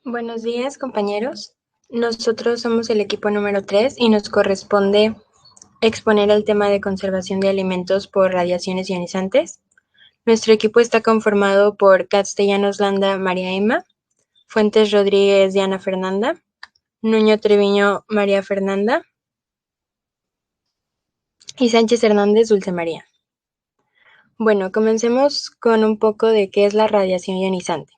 Buenos días, compañeros. Nosotros somos el equipo número 3 y nos corresponde exponer el tema de conservación de alimentos por radiaciones ionizantes. Nuestro equipo está conformado por Castellanos Landa María Emma, Fuentes Rodríguez Diana Fernanda, Nuño Treviño María Fernanda y Sánchez Hernández Dulce María. Bueno, comencemos con un poco de qué es la radiación ionizante.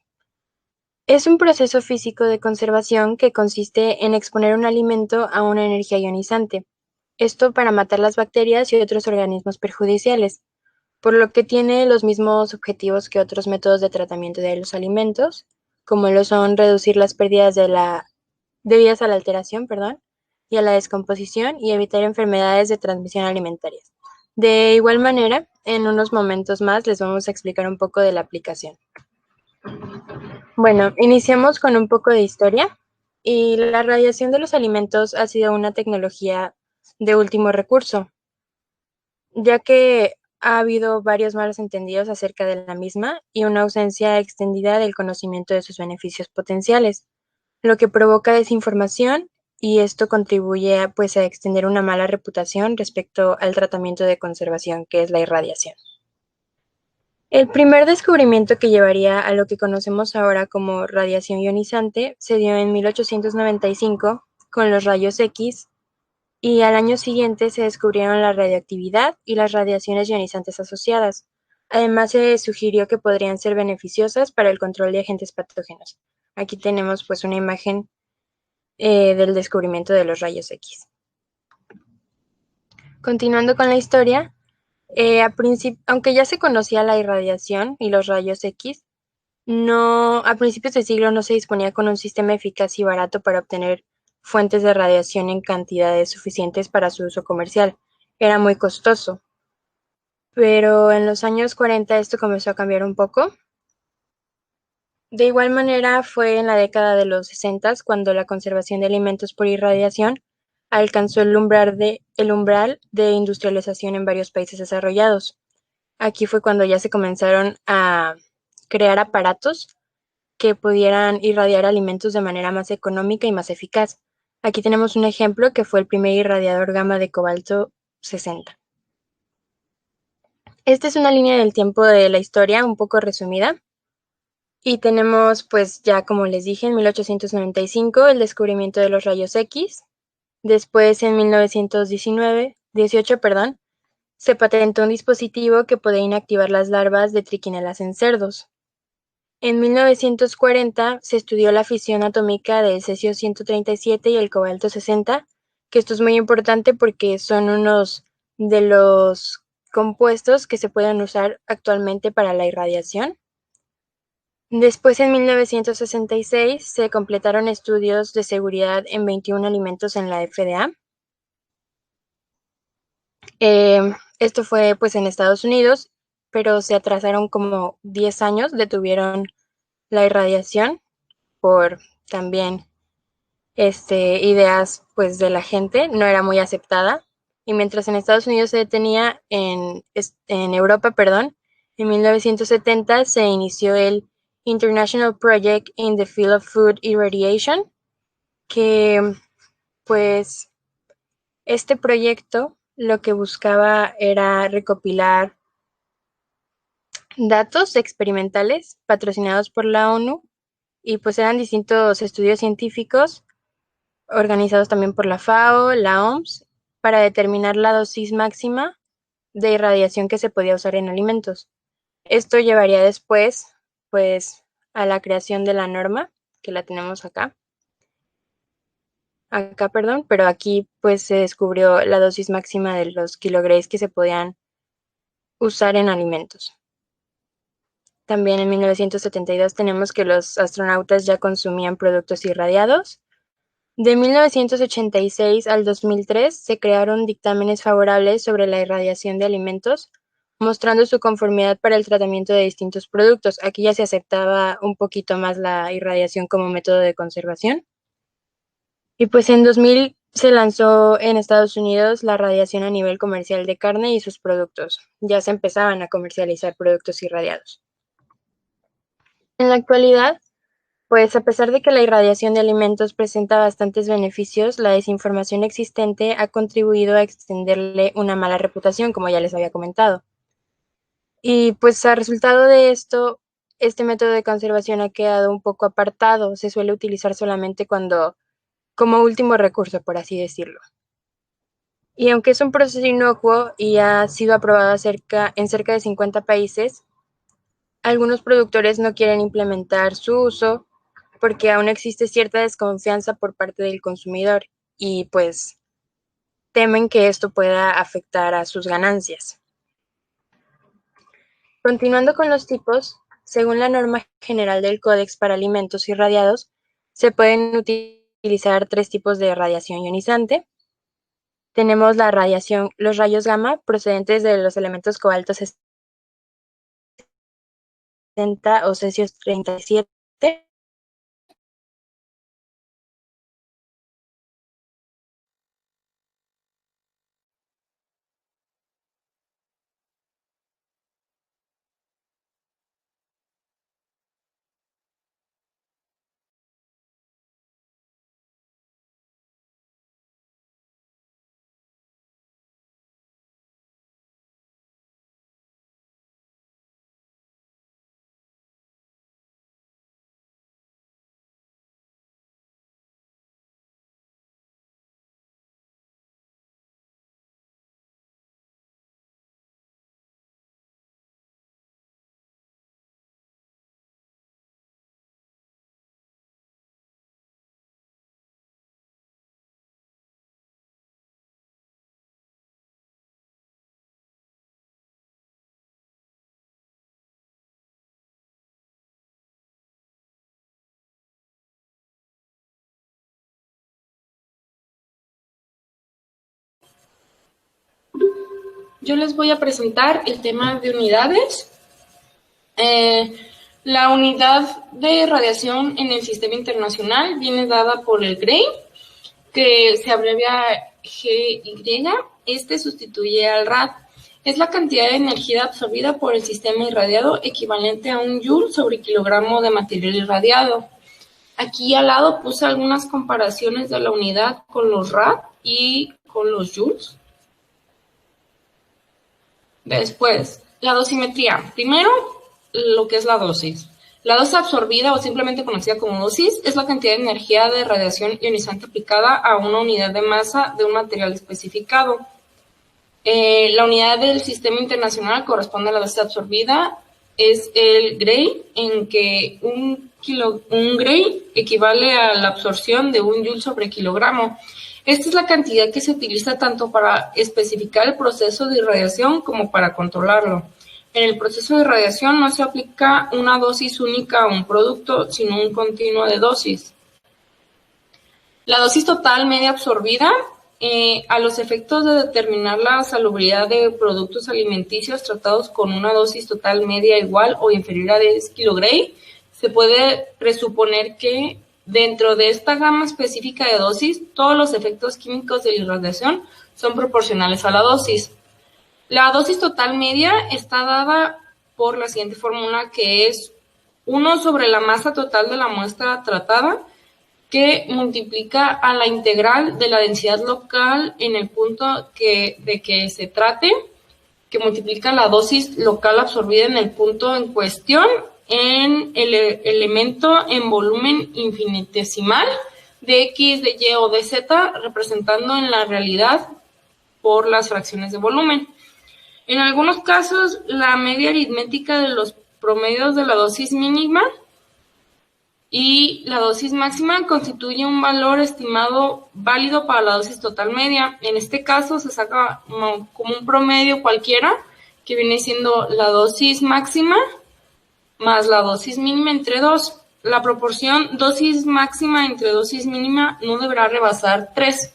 Es un proceso físico de conservación que consiste en exponer un alimento a una energía ionizante, esto para matar las bacterias y otros organismos perjudiciales, por lo que tiene los mismos objetivos que otros métodos de tratamiento de los alimentos, como lo son reducir las pérdidas debidas a la alteración, y a la descomposición y evitar enfermedades de transmisión alimentaria. De igual manera, en unos momentos más les vamos a explicar un poco de la aplicación. Bueno, iniciamos con un poco de historia y la radiación de los alimentos ha sido una tecnología de último recurso, ya que ha habido varios malos entendidos acerca de la misma y una ausencia extendida del conocimiento de sus beneficios potenciales, lo que provoca desinformación y esto contribuye a extender una mala reputación respecto al tratamiento de conservación, que es la irradiación. El primer descubrimiento que llevaría a lo que conocemos ahora como radiación ionizante se dio en 1895 con los rayos X y al año siguiente se descubrieron la radioactividad y las radiaciones ionizantes asociadas. Además, se sugirió que podrían ser beneficiosas para el control de agentes patógenos. Aquí tenemos pues una imagen del descubrimiento de los rayos X. Continuando con la historia, aunque ya se conocía la irradiación y los rayos X, a principios de siglo no se disponía con un sistema eficaz y barato para obtener fuentes de radiación en cantidades suficientes para su uso comercial. Era muy costoso. Pero en los años 40 esto comenzó a cambiar un poco. De igual manera fue en la década de los 60 cuando la conservación de alimentos por irradiación alcanzó el umbral de industrialización en varios países desarrollados. Aquí fue cuando ya se comenzaron a crear aparatos que pudieran irradiar alimentos de manera más económica y más eficaz. Aquí tenemos un ejemplo que fue el primer irradiador gamma de cobalto 60. Esta es una línea del tiempo de la historia un poco resumida. Y tenemos, pues ya como les dije, en 1895 el descubrimiento de los rayos X. Después, en 1918, se patentó un dispositivo que podía inactivar las larvas de triquinelas en cerdos. En 1940 se estudió la fisión atómica del cesio 137 y el cobalto 60, que esto es muy importante porque son unos de los compuestos que se pueden usar actualmente para la irradiación. Después, en 1966, se completaron estudios de seguridad en 21 alimentos en la FDA. Esto fue pues en Estados Unidos, pero se atrasaron como 10 años, detuvieron la irradiación por también ideas pues de la gente, no era muy aceptada. Y mientras en Estados Unidos se detenía, en Europa, en 1970 se inició el International Project in the Field of Food Irradiation, que pues este proyecto lo que buscaba era recopilar datos experimentales patrocinados por la ONU y pues eran distintos estudios científicos organizados también por la FAO, la OMS, para determinar la dosis máxima de irradiación que se podía usar en alimentos. Esto llevaría después, pues, a la creación de la norma, que la tenemos pero aquí pues se descubrió la dosis máxima de los kilogramos que se podían usar en alimentos. También en 1972 tenemos que los astronautas ya consumían productos irradiados. De 1986 al 2003 se crearon dictámenes favorables sobre la irradiación de alimentos, mostrando su conformidad para el tratamiento de distintos productos. Aquí ya se aceptaba un poquito más la irradiación como método de conservación. Y pues en 2000 se lanzó en Estados Unidos la radiación a nivel comercial de carne y sus productos. Ya se empezaban a comercializar productos irradiados. En la actualidad, Pues a pesar de que la irradiación de alimentos presenta bastantes beneficios, la desinformación existente ha contribuido a extenderle una mala reputación, como ya les había comentado. Y pues a resultado de esto, este método de conservación ha quedado un poco apartado, se suele utilizar solamente como último recurso, por así decirlo. Y aunque es un proceso inocuo y ha sido aprobado en cerca de 50 países, algunos productores no quieren implementar su uso porque aún existe cierta desconfianza por parte del consumidor y pues temen que esto pueda afectar a sus ganancias. Continuando con los tipos, según la norma general del Códex para Alimentos Irradiados, se pueden utilizar 3 tipos de radiación ionizante. Tenemos los rayos gamma procedentes de los elementos cobalto 60 o cesio 37. Yo les voy a presentar el tema de unidades. La unidad de radiación en el sistema internacional viene dada por el GREI, que se abrevia GY. Este sustituye al rad. Es la cantidad de energía absorbida por el sistema irradiado equivalente a 1 joule sobre kilogramo de material irradiado. Aquí al lado puse algunas comparaciones de la unidad con los rad y con los joules. Después, la dosimetría. Primero, lo que es la dosis. La dosis absorbida, o simplemente conocida como dosis, es la cantidad de energía de radiación ionizante aplicada a una unidad de masa de un material especificado. La unidad del sistema internacional corresponde a la dosis absorbida, es el Gray, en que un Gray equivale a la absorción de 1 joule sobre kilogramo. Esta es la cantidad que se utiliza tanto para especificar el proceso de irradiación como para controlarlo. En el proceso de irradiación no se aplica una dosis única a un producto, sino un continuo de dosis. La dosis total media absorbida, a los efectos de determinar la salubridad de productos alimenticios tratados con una dosis total media igual o inferior a 10 kg, se puede presuponer que dentro de esta gama específica de dosis, todos los efectos químicos de la irradiación son proporcionales a la dosis. La dosis total media está dada por la siguiente fórmula, que es 1 sobre la masa total de la muestra tratada, que multiplica a la integral de la densidad local en el punto de que se trate, que multiplica la dosis local absorbida en el punto en cuestión, en el elemento en volumen infinitesimal de X, de Y o de Z, representando en la realidad por las fracciones de volumen. En algunos casos, la media aritmética de los promedios de la dosis mínima y la dosis máxima constituye un valor estimado válido para la dosis total media. En este caso se saca como un promedio cualquiera, que viene siendo la dosis máxima más la dosis mínima entre 2. La proporción dosis máxima entre dosis mínima no deberá rebasar 3.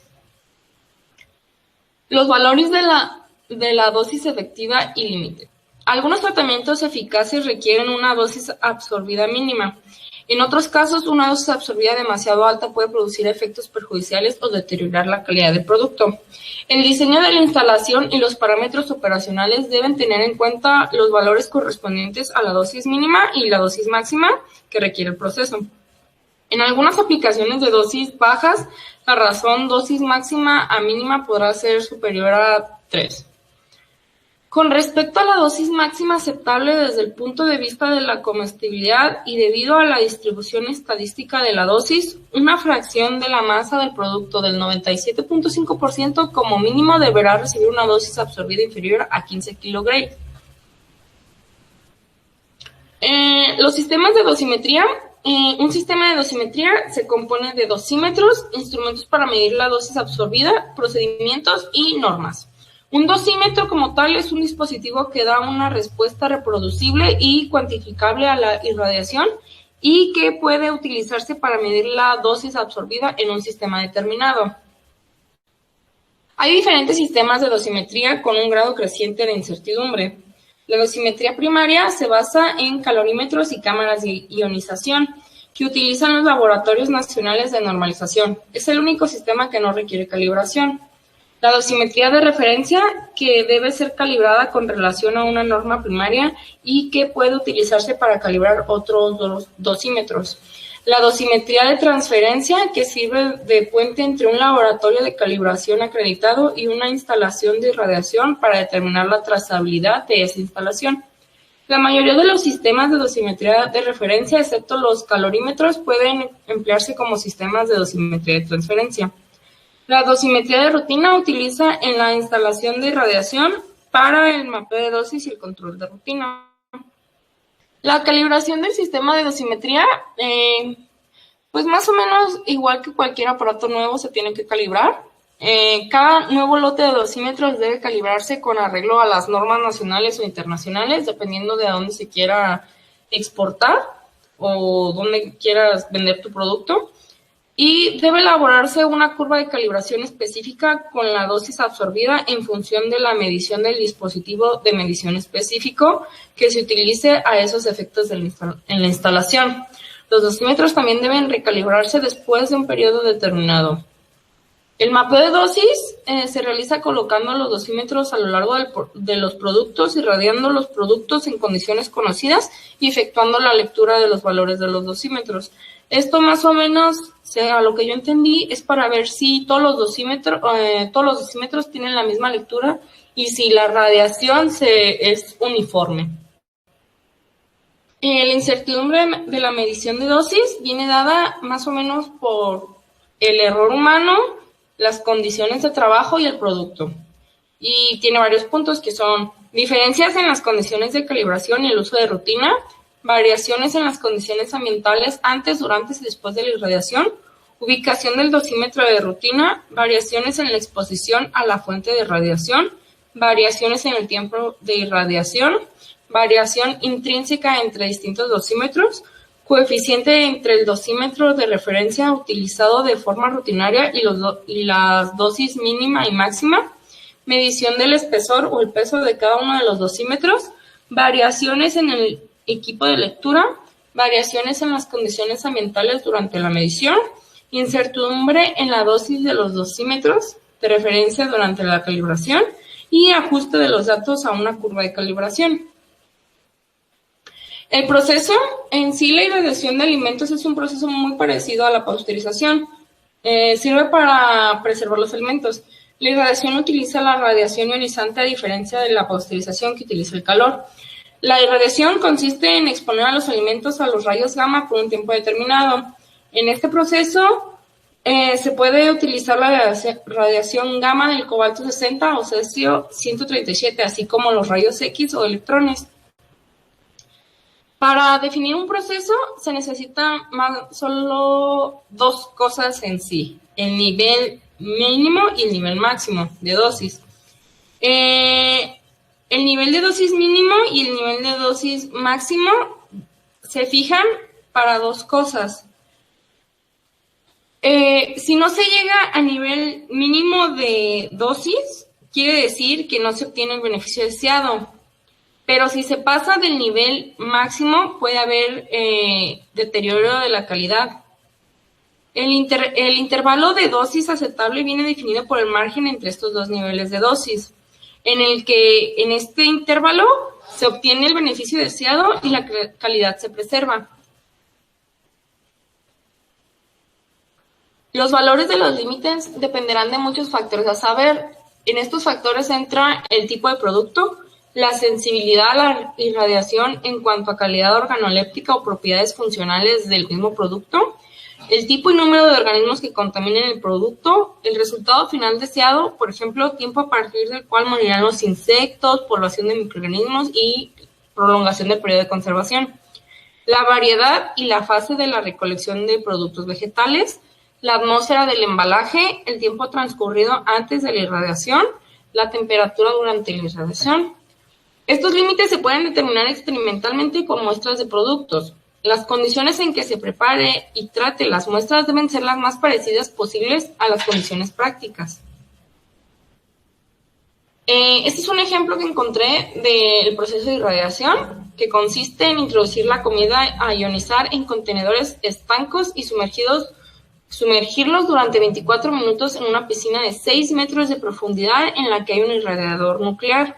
Los valores de la dosis efectiva y límite. Algunos tratamientos eficaces requieren una dosis absorbida mínima. En otros casos, una dosis absorbida demasiado alta puede producir efectos perjudiciales o deteriorar la calidad del producto. El diseño de la instalación y los parámetros operacionales deben tener en cuenta los valores correspondientes a la dosis mínima y la dosis máxima que requiere el proceso. En algunas aplicaciones de dosis bajas, la razón dosis máxima a mínima podrá ser superior a 3. Con respecto a la dosis máxima aceptable desde el punto de vista de la comestibilidad y debido a la distribución estadística de la dosis, una fracción de la masa del producto del 97.5% como mínimo deberá recibir una dosis absorbida inferior a 15 kg. Los sistemas de dosimetría. Un sistema de dosimetría se compone de dosímetros, instrumentos para medir la dosis absorbida, procedimientos y normas. Un dosímetro como tal es un dispositivo que da una respuesta reproducible y cuantificable a la irradiación y que puede utilizarse para medir la dosis absorbida en un sistema determinado. Hay diferentes sistemas de dosimetría con un grado creciente de incertidumbre. La dosimetría primaria se basa en calorímetros y cámaras de ionización que utilizan los laboratorios nacionales de normalización. Es el único sistema que no requiere calibración. La dosimetría de referencia, que debe ser calibrada con relación a una norma primaria y que puede utilizarse para calibrar otros dosímetros. La dosimetría de transferencia, que sirve de puente entre un laboratorio de calibración acreditado y una instalación de irradiación para determinar la trazabilidad de esa instalación. La mayoría de los sistemas de dosimetría de referencia, excepto los calorímetros, pueden emplearse como sistemas de dosimetría de transferencia. La dosimetría de rutina utiliza en la instalación de irradiación para el mapeo de dosis y el control de rutina. La calibración del sistema de dosimetría, pues más o menos igual que cualquier aparato nuevo se tiene que calibrar. Cada nuevo lote de dosímetros debe calibrarse con arreglo a las normas nacionales o internacionales, dependiendo de a dónde se quiera exportar o dónde quieras vender tu producto. Y debe elaborarse una curva de calibración específica con la dosis absorbida en función de la medición del dispositivo de medición específico que se utilice a esos efectos en la instalación. Los dosímetros también deben recalibrarse después de un periodo determinado. El mapeo de dosis se realiza colocando los dosímetros a lo largo de los productos, irradiando los productos en condiciones conocidas y efectuando la lectura de los valores de los dosímetros. Esto más o menos, a lo que yo entendí, es para ver si todos los dosímetros tienen la misma lectura y si la radiación es uniforme. La incertidumbre de la medición de dosis viene dada más o menos por el error humano, las condiciones de trabajo y el producto. Y tiene varios puntos que son diferencias en las condiciones de calibración y el uso de rutina, variaciones en las condiciones ambientales antes, durante y después de la irradiación, ubicación del dosímetro de rutina, variaciones en la exposición a la fuente de radiación, variaciones en el tiempo de irradiación, variación intrínseca entre distintos dosímetros, coeficiente entre el dosímetro de referencia utilizado de forma rutinaria y las dosis mínima y máxima, medición del espesor o el peso de cada uno de los dosímetros, variaciones en el equipo de lectura, variaciones en las condiciones ambientales durante la medición, incertidumbre en la dosis de los dosímetros de referencia durante la calibración y ajuste de los datos a una curva de calibración. El proceso en sí, la irradiación de alimentos, es un proceso muy parecido a la pasteurización. Sirve para preservar los alimentos. La irradiación utiliza la radiación ionizante a diferencia de la pasteurización que utiliza el calor. La irradiación consiste en exponer a los alimentos a los rayos gamma por un tiempo determinado. En este proceso se puede utilizar la radiación gamma del cobalto 60 o cesio 137, así como los rayos X o electrones. Para definir un proceso se necesita solo dos cosas en sí: el nivel mínimo y el nivel máximo de dosis. El nivel de dosis mínimo y el nivel de dosis máximo se fijan para dos cosas. Si no se llega a nivel mínimo de dosis, quiere decir que no se obtiene el beneficio deseado. Pero si se pasa del nivel máximo, puede haber deterioro de la calidad. El intervalo de dosis aceptable viene definido por el margen entre estos dos niveles de dosis, en el que en este intervalo se obtiene el beneficio deseado y la calidad se preserva. Los valores de los límites dependerán de muchos factores a saber. En estos factores entra el tipo de producto, la sensibilidad a la irradiación en cuanto a calidad organoléptica o propiedades funcionales del mismo producto, el tipo y número de organismos que contaminen el producto, el resultado final deseado, por ejemplo, tiempo a partir del cual morirán los insectos, población de microorganismos y prolongación del periodo de conservación, la variedad y la fase de la recolección de productos vegetales, la atmósfera del embalaje, el tiempo transcurrido antes de la irradiación, la temperatura durante la irradiación. Estos límites se pueden determinar experimentalmente con muestras de productos. Las condiciones en que se prepare y trate las muestras deben ser las más parecidas posibles a las condiciones prácticas. Este es un ejemplo que encontré del proceso de irradiación, que consiste en introducir la comida a ionizar en contenedores estancos y sumergirlos durante 24 minutos en una piscina de 6 metros de profundidad en la que hay un irradiador nuclear,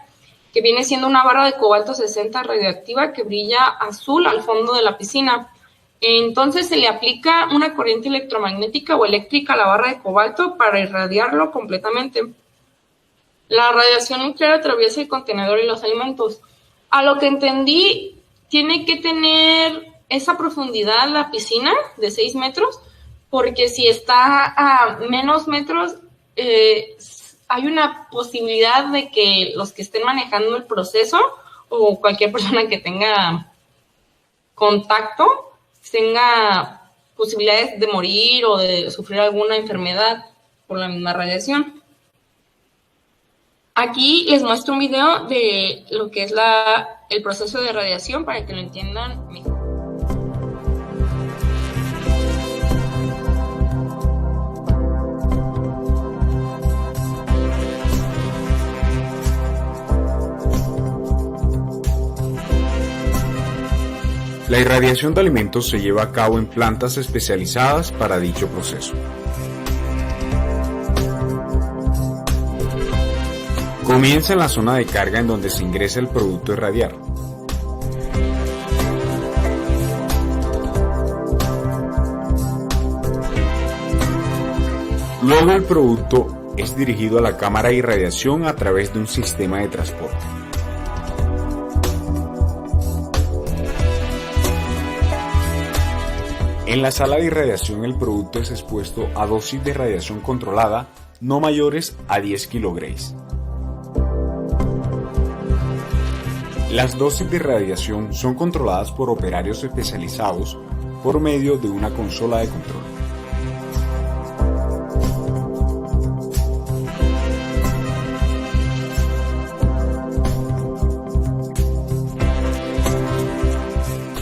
que viene siendo una barra de cobalto 60 radioactiva que brilla azul al fondo de la piscina. Entonces se le aplica una corriente electromagnética o eléctrica a la barra de cobalto para irradiarlo completamente. La radiación nuclear atraviesa el contenedor y los alimentos. A lo que entendí, tiene que tener esa profundidad la piscina de 6 metros, porque si está a menos metros, hay una posibilidad de que los que estén manejando el proceso o cualquier persona que tenga contacto tenga posibilidades de morir o de sufrir alguna enfermedad por la misma radiación. Aquí les muestro un video de lo que es el proceso de radiación para que lo entiendan mejor. La irradiación de alimentos se lleva a cabo en plantas especializadas para dicho proceso. Comienza en la zona de carga en donde se ingresa el producto a irradiar. Luego el producto es dirigido a la cámara de irradiación a través de un sistema de transporte. En la sala de irradiación el producto es expuesto a dosis de radiación controlada no mayores a 10 kg. Las dosis de radiación son controladas por operarios especializados por medio de una consola de control.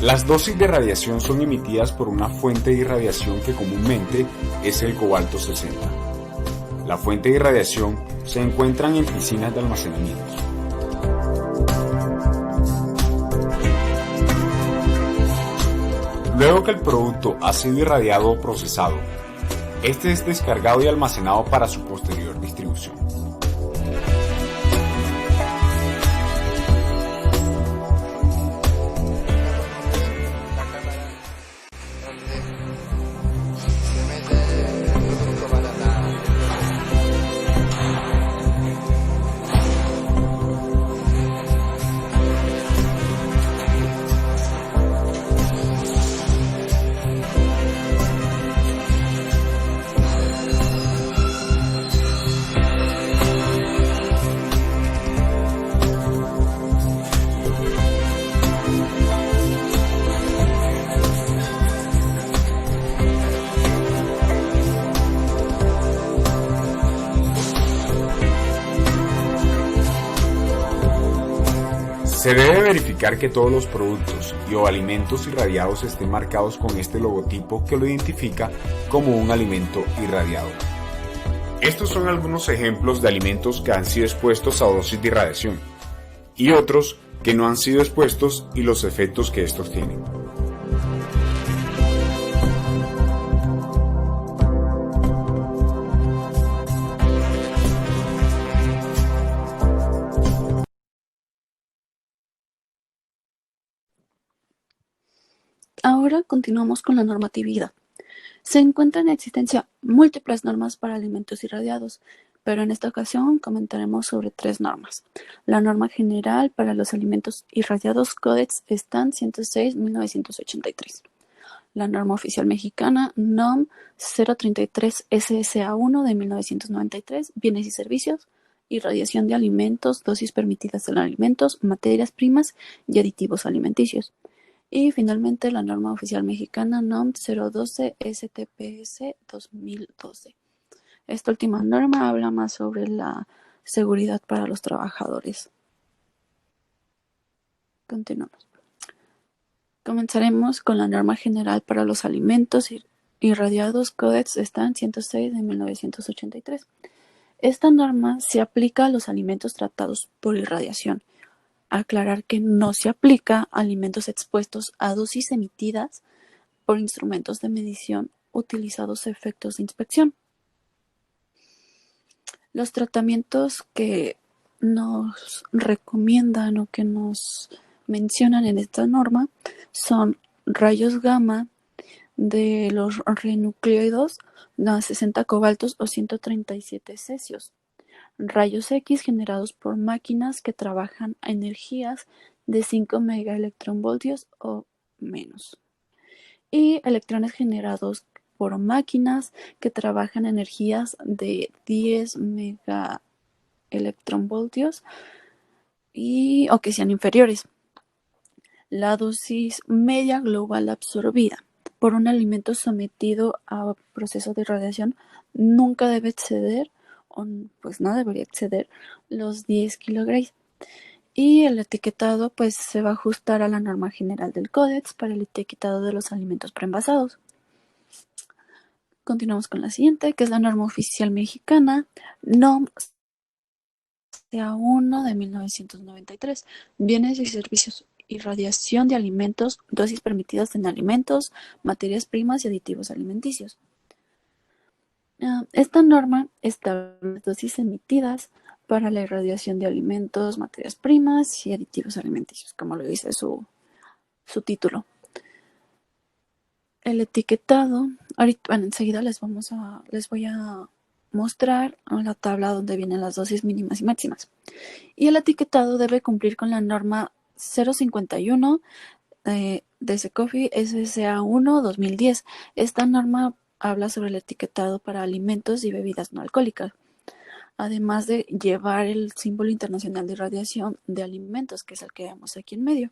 Las dosis de radiación son emitidas por una fuente de irradiación que comúnmente es el cobalto 60. La fuente de irradiación se encuentra en piscinas de almacenamiento. Luego que el producto ha sido irradiado o procesado, este es descargado y almacenado para su posterior distribución. Se debe verificar que todos los productos o alimentos irradiados estén marcados con este logotipo que lo identifica como un alimento irradiado. Estos son algunos ejemplos de alimentos que han sido expuestos a dosis de irradiación y otros que no han sido expuestos y los efectos que estos tienen. Ahora continuamos con la normatividad. Se encuentran en existencia múltiples normas para alimentos irradiados, pero en esta ocasión comentaremos sobre 3 normas. La norma general para los alimentos irradiados Codex Stan 106-1983. La norma oficial mexicana NOM 033 SSA1 de 1993, bienes y servicios, irradiación de alimentos, dosis permitidas en alimentos, materias primas y aditivos alimenticios. Y finalmente la norma oficial mexicana NOM 012 STPS 2012. Esta última norma habla más sobre la seguridad para los trabajadores. Continuamos. Comenzaremos con la norma general para los alimentos irradiados Codex Stan 106 de 1983. Esta norma se aplica a los alimentos tratados por irradiación. Aclarar que no se aplica a alimentos expuestos a dosis emitidas por instrumentos de medición utilizados a efectos de inspección. Los tratamientos que nos recomiendan o que nos mencionan en esta norma son rayos gamma de los ribonucleidos a 60 cobaltos o 137 cesios, rayos X generados por máquinas que trabajan a energías de 5 megaelectronvoltios o menos, y electrones generados por máquinas que trabajan a energías de 10 megaelectronvoltios o que sean inferiores. La dosis media global absorbida por un alimento sometido a proceso de irradiación nunca debe exceder, o pues no debería exceder, los 10 kilogramos. Y el etiquetado pues se va a ajustar a la norma general del Códex para el etiquetado de los alimentos preenvasados. Continuamos con la siguiente, que es la norma oficial mexicana NOM CA1 de 1993, bienes y servicios, irradiación de alimentos, dosis permitidas en alimentos, materias primas y aditivos alimenticios. Esta norma establece dosis emitidas para la irradiación de alimentos, materias primas y aditivos alimenticios, como lo dice su título. El etiquetado, ahorita, enseguida les voy a mostrar la tabla donde vienen las dosis mínimas y máximas. Y el etiquetado debe cumplir con la norma 051 de SECOFI SSA1 2010. Esta norma habla sobre el etiquetado para alimentos y bebidas no alcohólicas, además de llevar el símbolo internacional de irradiación de alimentos, que es el que vemos aquí en medio.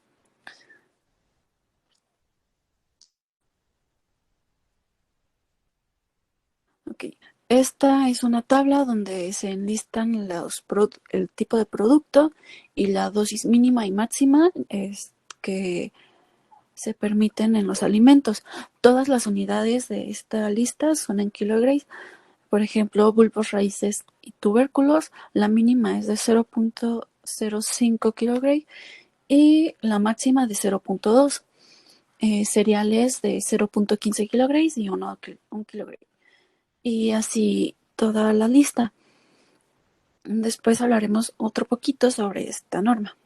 Okay. Esta es una tabla donde se enlistan el tipo de producto y la dosis mínima y máxima que se permiten en los alimentos. Todas las unidades de esta lista son en kilogramos. Por ejemplo, bulbos, raíces y tubérculos, la mínima es de 0.05 kilogramos y la máxima de 0.2. Cereales de 0.15 kilogramos y 1 kilogramo. Y así toda la lista. Después hablaremos otro poquito sobre esta norma.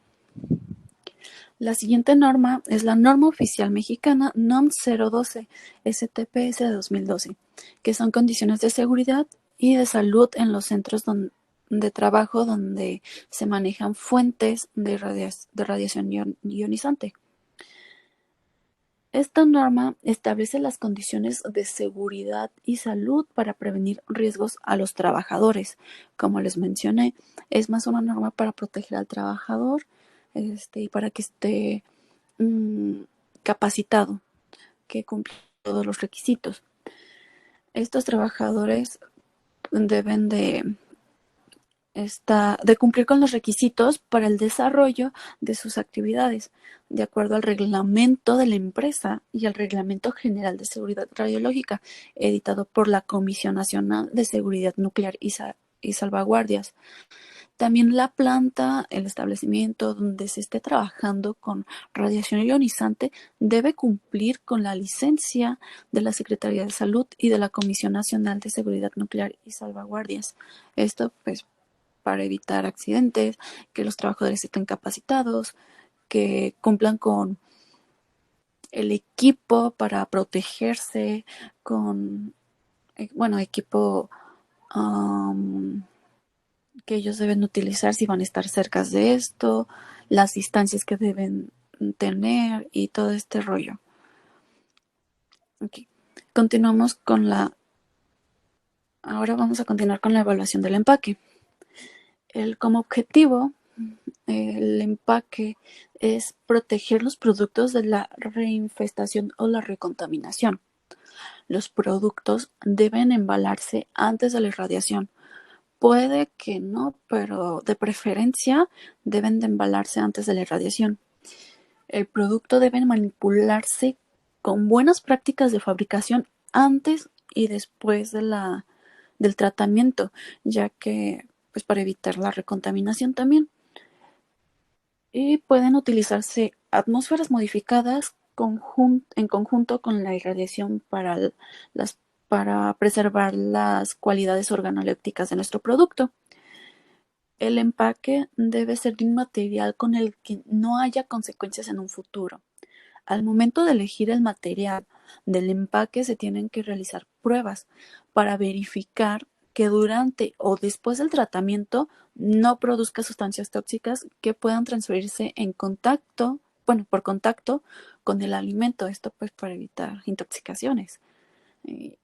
La siguiente norma es la norma oficial mexicana NOM 012 STPS de 2012, que son condiciones de seguridad y de salud en los centros de trabajo donde se manejan fuentes de radiación ionizante. Esta norma establece las condiciones de seguridad y salud para prevenir riesgos a los trabajadores. Como les mencioné, es más una norma para proteger al trabajador y para que esté capacitado, que cumpla todos los requisitos. Estos trabajadores deben de cumplir con los requisitos para el desarrollo de sus actividades, de acuerdo al reglamento de la empresa y al Reglamento General de Seguridad Radiológica, editado por la Comisión Nacional de Seguridad Nuclear y Salvaguardias. También la planta, el establecimiento donde se esté trabajando con radiación ionizante debe cumplir con la licencia de la Secretaría de Salud y de la Comisión Nacional de Seguridad Nuclear y Salvaguardias. Esto, pues, para evitar accidentes, que los trabajadores estén capacitados, que cumplan con el equipo para protegerse con, equipo que ellos deben utilizar si van a estar cerca de esto, las distancias que deben tener y todo este rollo. Okay. Ahora vamos a continuar con la evaluación del empaque. Como objetivo, el empaque es proteger los productos de la reinfestación o la recontaminación. Los productos deben embalarse antes de la irradiación. Puede que no, pero de preferencia deben de embalarse antes de la irradiación. El producto debe manipularse con buenas prácticas de fabricación antes y después del tratamiento, ya que pues para evitar la recontaminación también. Y pueden utilizarse atmósferas modificadas en conjunto con la irradiación para preservar las cualidades organolépticas de nuestro producto. El empaque debe ser de un material con el que no haya consecuencias en un futuro. Al momento de elegir el material del empaque se tienen que realizar pruebas para verificar que durante o después del tratamiento no produzca sustancias tóxicas que puedan transferirse por contacto con el alimento. Esto pues para evitar intoxicaciones. Y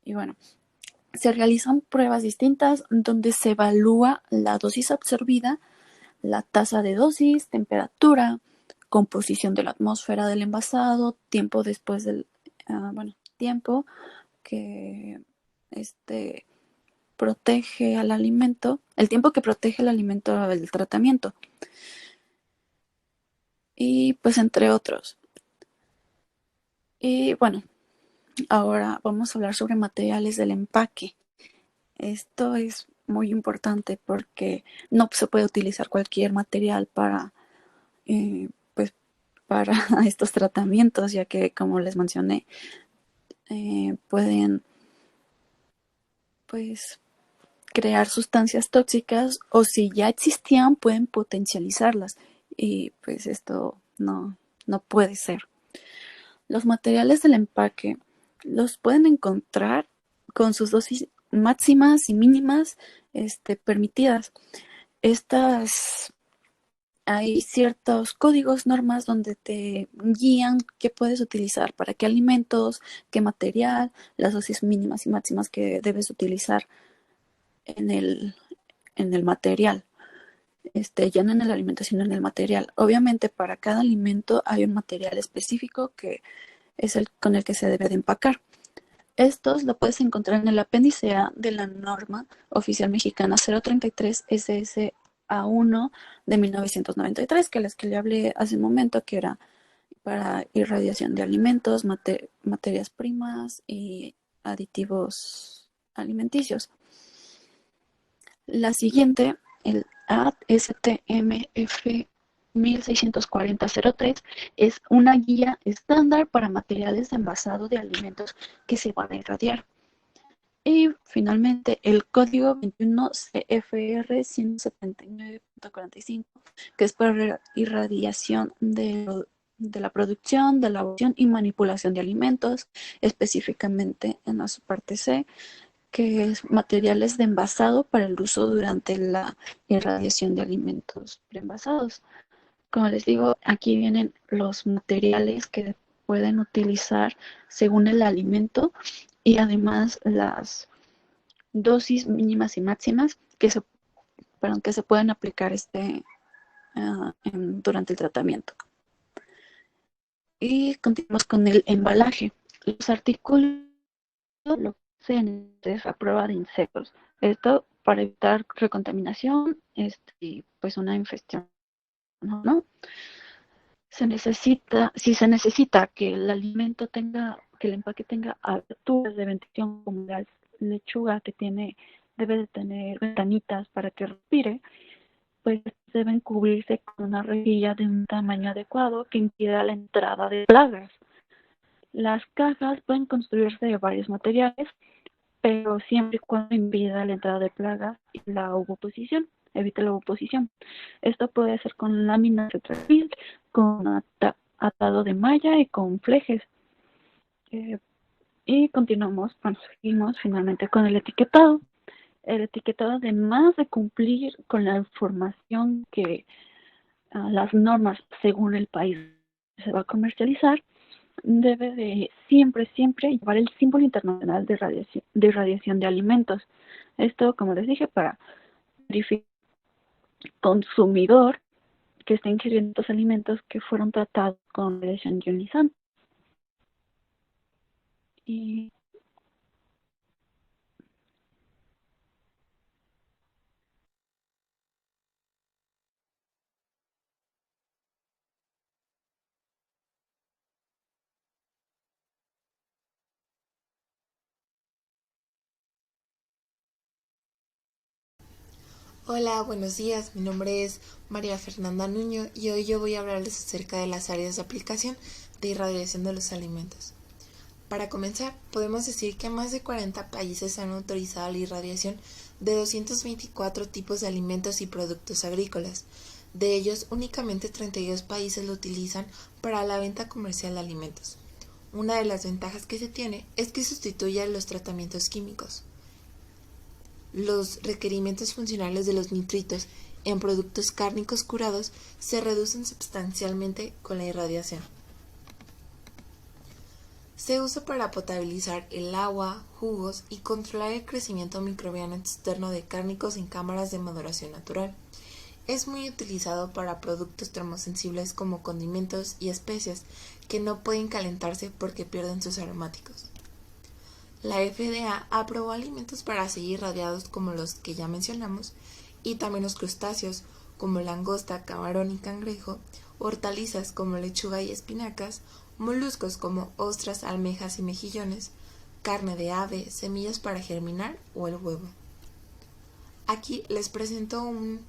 bueno, se realizan pruebas distintas donde se evalúa la dosis absorbida, la tasa de dosis, temperatura, composición de la atmósfera del envasado, tiempo después tiempo que protege al alimento, el tiempo que protege el alimento del tratamiento. Y pues entre otros. Y bueno, ahora vamos a hablar sobre materiales del empaque. Esto es muy importante porque no se puede utilizar cualquier material para estos tratamientos, ya que como les mencioné, pueden pues crear sustancias tóxicas o si ya existían pueden potencializarlas y pues esto no puede ser. Los materiales del empaque los pueden encontrar con sus dosis máximas y mínimas permitidas. Hay ciertos códigos, normas donde te guían qué puedes utilizar, para qué alimentos, qué material, las dosis mínimas y máximas que debes utilizar en el material. Ya no en el alimento, sino en el material. Obviamente para cada alimento hay un material específico que es el con el que se debe de empacar. Estos lo puedes encontrar en el apéndice A de la norma oficial mexicana 033 SSA1 de 1993, que les que le hablé hace un momento, que era para irradiación de alimentos, materias primas y aditivos alimenticios. La siguiente, el AD-STMF 1640-03, es una guía estándar para materiales de envasado de alimentos que se van a irradiar. Y finalmente el código 21 CFR 179.45, que es para irradiación de la producción, de la elaboración y manipulación de alimentos, específicamente en la parte C, que es materiales de envasado para el uso durante la irradiación de alimentos preenvasados. Como les digo, aquí vienen los materiales que pueden utilizar según el alimento y además las dosis mínimas y máximas que se pueden aplicar durante el tratamiento. Y continuamos con el embalaje. Los artículos lo es a prueba de insectos. Esto para evitar recontaminación y pues una infección, ¿no? Si se necesita que el alimento que el empaque tenga aberturas de ventilación, como la lechuga que debe de tener ventanitas para que respire, pues deben cubrirse con una rejilla de un tamaño adecuado que impida la entrada de plagas. Las cajas pueden construirse de varios materiales, pero siempre y cuando impida la entrada de plagas y evite la oposición. Esto puede ser con láminas de perfil, con atado de malla y con flejes. Y continuamos, bueno, seguimos finalmente con el etiquetado. El etiquetado, además de cumplir con la información que las normas según el país se va a comercializar, debe de siempre llevar el símbolo internacional de radiación de alimentos. Esto, como les dije, para verificar al consumidor que está ingiriendo estos alimentos que fueron tratados con radiación ionizante. Y Hola, buenos días. Mi nombre es María Fernanda Nuño y hoy yo voy a hablarles acerca de las áreas de aplicación de irradiación de los alimentos. Para comenzar, podemos decir que más de 40 países han autorizado la irradiación de 224 tipos de alimentos y productos agrícolas. De ellos, únicamente 32 países lo utilizan para la venta comercial de alimentos. Una de las ventajas que se tiene es que sustituye a los tratamientos químicos. Los requerimientos funcionales de los nitritos en productos cárnicos curados se reducen sustancialmente con la irradiación. Se usa para potabilizar el agua, jugos y controlar el crecimiento microbiano externo de cárnicos en cámaras de maduración natural. Es muy utilizado para productos termosensibles como condimentos y especias que no pueden calentarse porque pierden sus aromáticos. La FDA aprobó alimentos para ser irradiados como los que ya mencionamos y también los crustáceos como langosta, camarón y cangrejo, hortalizas como lechuga y espinacas, moluscos como ostras, almejas y mejillones, carne de ave, semillas para germinar o el huevo. Aquí les presento un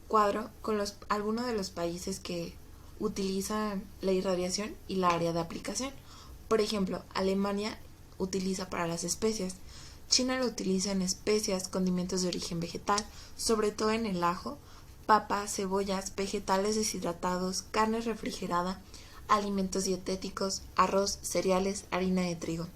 cuadro con algunos de los países que utilizan la irradiación y la área de aplicación. Por ejemplo, Alemania utiliza para las especias. China lo utiliza en especias, condimentos de origen vegetal, sobre todo en el ajo, papas, cebollas, vegetales deshidratados, carne refrigerada, alimentos dietéticos, arroz, cereales, harina de trigo.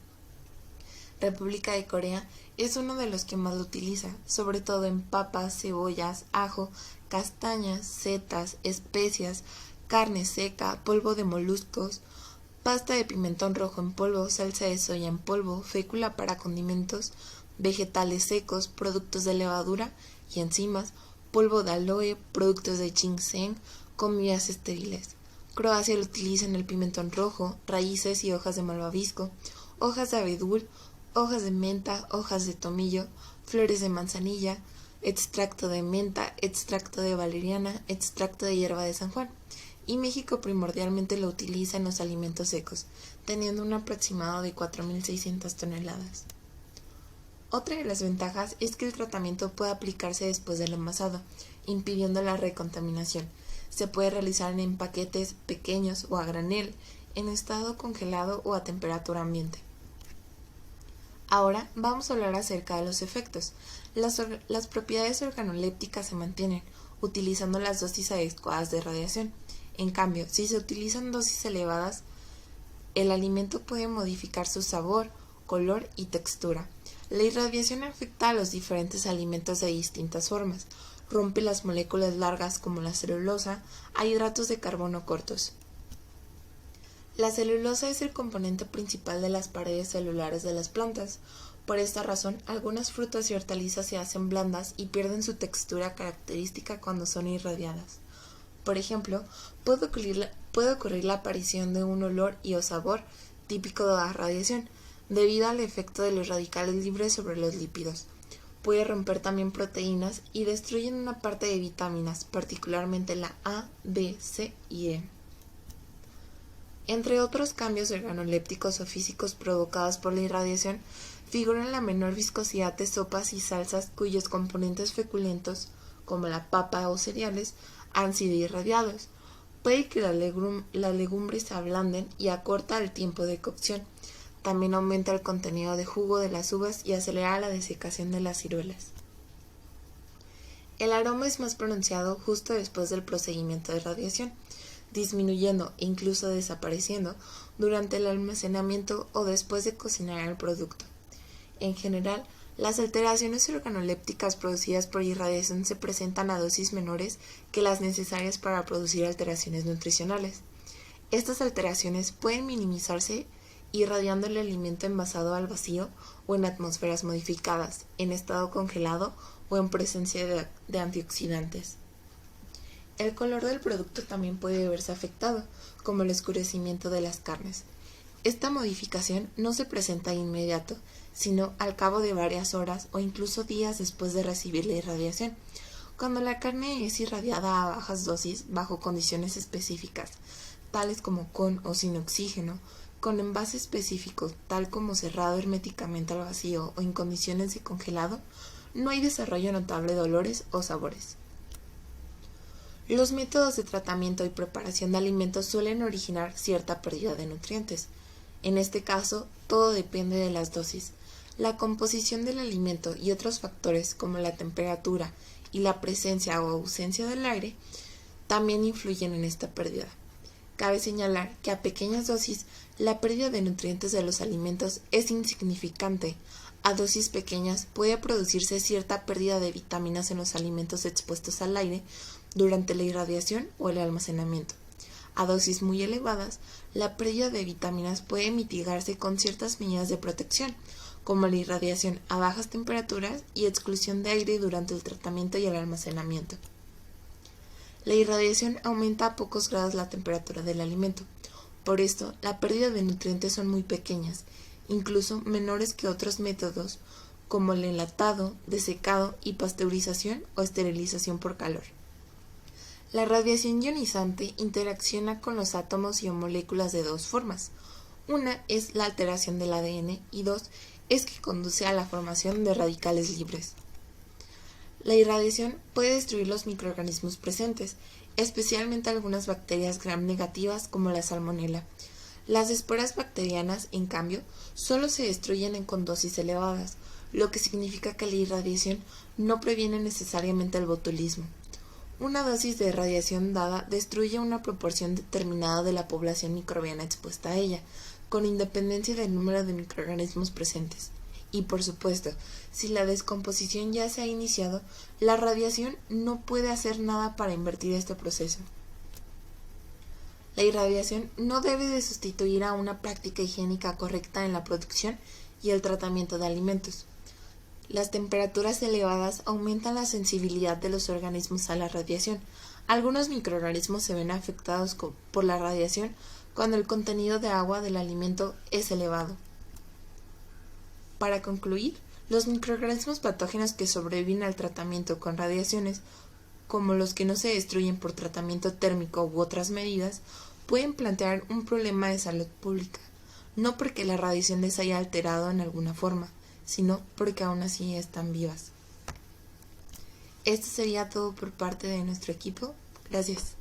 República de Corea es uno de los que más lo utiliza, sobre todo en papas, cebollas, ajo, castañas, setas, especias, carne seca, polvo de moluscos, pasta de pimentón rojo en polvo, salsa de soya en polvo, fécula para condimentos, vegetales secos, productos de levadura y enzimas, polvo de aloe, productos de ginseng, comidas estériles. Croacia lo utiliza en el pimentón rojo, raíces y hojas de malvavisco, hojas de abedul, hojas de menta, hojas de tomillo, flores de manzanilla, extracto de menta, extracto de valeriana, extracto de hierba de San Juan. Y México primordialmente lo utiliza en los alimentos secos, teniendo un aproximado de 4.600 toneladas. Otra de las ventajas es que el tratamiento puede aplicarse después del envasado, impidiendo la recontaminación. Se puede realizar en paquetes pequeños o a granel, en estado congelado o a temperatura ambiente. Ahora vamos a hablar acerca de los efectos. Las propiedades organolépticas se mantienen, utilizando las dosis adecuadas de radiación. En cambio, si se utilizan dosis elevadas, el alimento puede modificar su sabor, color y textura. La irradiación afecta a los diferentes alimentos de distintas formas. Rompe las moléculas largas como la celulosa a hidratos de carbono cortos. La celulosa es el componente principal de las paredes celulares de las plantas. Por esta razón, algunas frutas y hortalizas se hacen blandas y pierden su textura característica cuando son irradiadas. Por ejemplo, puede ocurrir la aparición de un olor y o sabor típico de la radiación, debido al efecto de los radicales libres sobre los lípidos. Puede romper también proteínas y destruyen una parte de vitaminas, particularmente la A, B, C y E. Entre otros cambios organolépticos o físicos provocados por la irradiación, figuran la menor viscosidad de sopas y salsas cuyos componentes feculentos, como la papa o cereales, han sido irradiados. Puede que las legumbres se ablanden y acorta el tiempo de cocción. También aumenta el contenido de jugo de las uvas y acelera la desecación de las ciruelas. El aroma es más pronunciado justo después del procedimiento de radiación. disminuyendo e incluso desapareciendo durante el almacenamiento o después de cocinar el producto. En general, las alteraciones organolépticas producidas por irradiación se presentan a dosis menores que las necesarias para producir alteraciones nutricionales. Estas alteraciones pueden minimizarse irradiando el alimento envasado al vacío o en atmósferas modificadas, en estado congelado o en presencia de antioxidantes. El color del producto también puede verse afectado, como el oscurecimiento de las carnes. Esta modificación no se presenta de inmediato, sino al cabo de varias horas o incluso días después de recibir la irradiación, cuando la carne es irradiada a bajas dosis bajo condiciones específicas, tales como con o sin oxígeno, con envase específico, tal como cerrado herméticamente al vacío o en condiciones de congelado, no hay desarrollo notable de olores o sabores. Los métodos de tratamiento y preparación de alimentos suelen originar cierta pérdida de nutrientes. En este caso, todo depende de las dosis. La composición del alimento y otros factores como la temperatura y la presencia o ausencia del aire también influyen en esta pérdida. Cabe señalar que a pequeñas dosis la pérdida de nutrientes de los alimentos es insignificante. A dosis pequeñas puede producirse cierta pérdida de vitaminas en los alimentos expuestos al aire durante la irradiación o el almacenamiento. A dosis muy elevadas, la pérdida de vitaminas puede mitigarse con ciertas medidas de protección, como la irradiación a bajas temperaturas y exclusión de aire durante el tratamiento y el almacenamiento. La irradiación aumenta a pocos grados la temperatura del alimento. Por esto, la pérdida de nutrientes son muy pequeñas, incluso menores que otros métodos como el enlatado, desecado y pasteurización o esterilización por calor. La radiación ionizante interacciona con los átomos y o moléculas de dos formas. Una es la alteración del ADN y dos es que conduce a la formación de radicales libres. La irradiación puede destruir los microorganismos presentes, especialmente algunas bacterias gram negativas como la salmonela. Las esporas bacterianas, en cambio, solo se destruyen con dosis elevadas, lo que significa que la irradiación no previene necesariamente el botulismo. Una dosis de radiación dada destruye una proporción determinada de la población microbiana expuesta a ella, con independencia del número de microorganismos presentes. Y por supuesto, si la descomposición ya se ha iniciado, la radiación no puede hacer nada para invertir este proceso. La irradiación no debe de sustituir a una práctica higiénica correcta en la producción y el tratamiento de alimentos. Las temperaturas elevadas aumentan la sensibilidad de los organismos a la radiación. Algunos microorganismos se ven afectados por la radiación cuando el contenido de agua del alimento es elevado. Para concluir, los microorganismos patógenos que sobreviven al tratamiento con radiaciones, como los que no se destruyen por tratamiento térmico u otras medidas, pueden plantear un problema de salud pública, no porque la radiación les haya alterado en alguna forma, sino porque aún así están vivas. Esto sería todo por parte de nuestro equipo. Gracias.